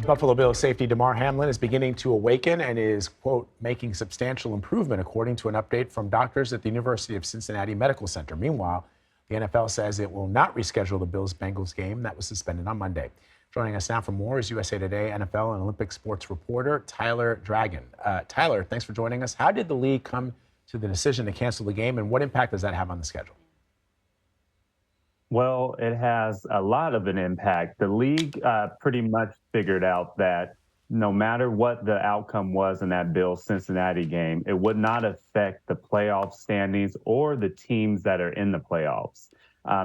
Buffalo Bills safety Damar Hamlin is beginning to awaken and is, quote, making substantial improvement, according to an update from doctors at the University of Cincinnati Medical Center. Meanwhile, the NFL says it will not reschedule the Bills-Bengals game that was suspended on Monday. Joining us now for more is USA Today NFL and Olympic sports reporter Tyler Dragon. Tyler, thanks for joining us. How did the league come to the decision to cancel the game, and what impact does that have on the schedule? Well, it has a lot of an impact. The league pretty much figured out that no matter what the outcome was in that Bills-Cincinnati game, it would not affect the playoff standings or the teams that are in the playoffs.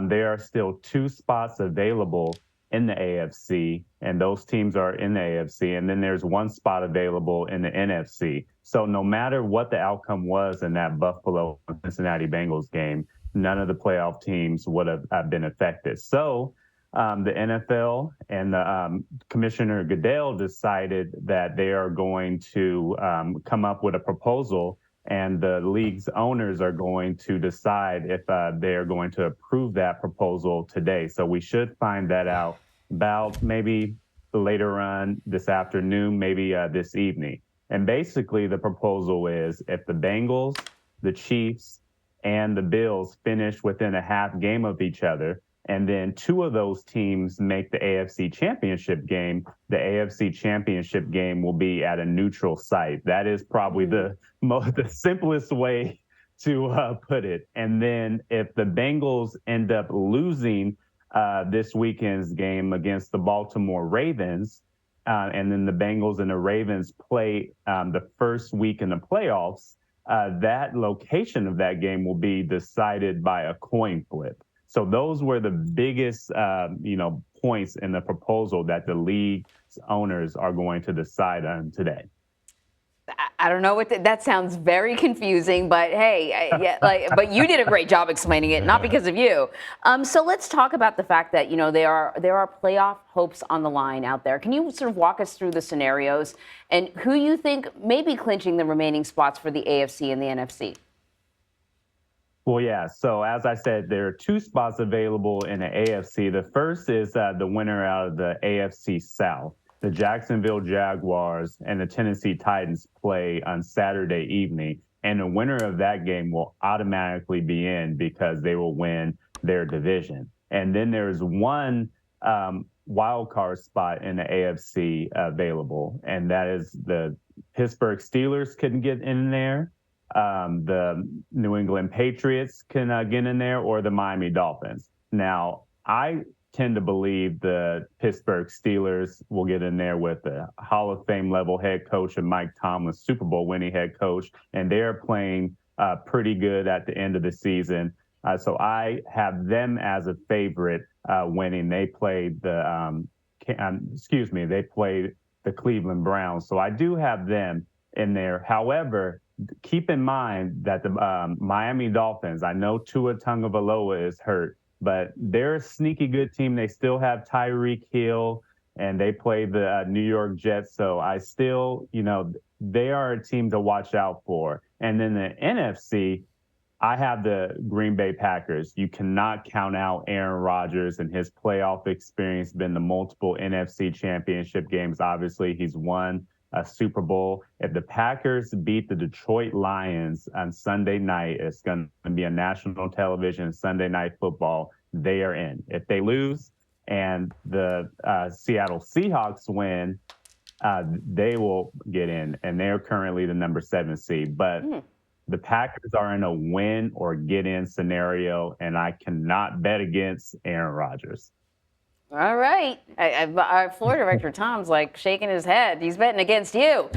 There are still 2 spots available in the AFC, and those teams are in the AFC, and then there's 1 spot available in the NFC. So no matter what the outcome was in that Buffalo-Cincinnati Bengals game, none of the playoff teams would have been affected. So the NFL and the Commissioner Goodell decided that they are going to come up with a proposal, and the league's owners are going to decide if they are going to approve that proposal today. So we should find that out about maybe later on this afternoon, maybe this evening. And basically the proposal is if the Bengals, the Chiefs, and the Bills finish within a half game of each other, and then 2 of those teams make the AFC Championship game, the AFC Championship game will be at a neutral site. That is probably the simplest way to put it. And then if the Bengals end up losing this weekend's game against the Baltimore Ravens, and then the Bengals and the Ravens play the first week in the playoffs, that location of that game will be decided by a coin flip. So those were the biggest, points in the proposal that the league's owners are going to decide on today. I don't know what that sounds very confusing, but hey, but you did a great job explaining it, not because of you. So let's talk about the fact that there are playoff hopes on the line out there. Can you sort of walk us through the scenarios and who you think may be clinching the remaining spots for the AFC and the NFC? Well, yeah. So as I said, there are 2 spots available in the AFC. The first is the winner out of the AFC South. The Jacksonville Jaguars and the Tennessee Titans play on Saturday evening, and the winner of that game will automatically be in because they will win their division. And then there's 1 wild card spot in the AFC available, and that is the Pittsburgh Steelers couldn't get in there. The New England Patriots can get in there, or the Miami Dolphins. Now, I tend to believe the Pittsburgh Steelers will get in there with a Hall of Fame level head coach and Mike Tomlin, Super Bowl winning head coach, and they're playing pretty good at the end of the season. So I have them as a favorite winning. They played the Cleveland Browns. So I do have them in there. However, keep in mind that the Miami Dolphins, I know Tua Tagovailoa is hurt, but they're a sneaky good team. They still have Tyreek Hill, and they play the New York Jets. So I still, they are a team to watch out for. And then the NFC, I have the Green Bay Packers. You cannot count out Aaron Rodgers and his playoff experience, been the multiple NFC championship games. Obviously, he's won a Super Bowl. If the Packers beat the Detroit Lions on Sunday night, it's going to be a national television Sunday Night Football. They are in. If they lose and the Seattle Seahawks win, they will get in, and they're currently the number 7 seed. But the Packers are in a win or get in scenario, and I cannot bet against Aaron Rodgers. All right. Our floor director, Tom's like shaking his head. He's betting against you.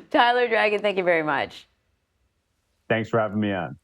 Tyler Dragon, thank you very much. Thanks for having me on.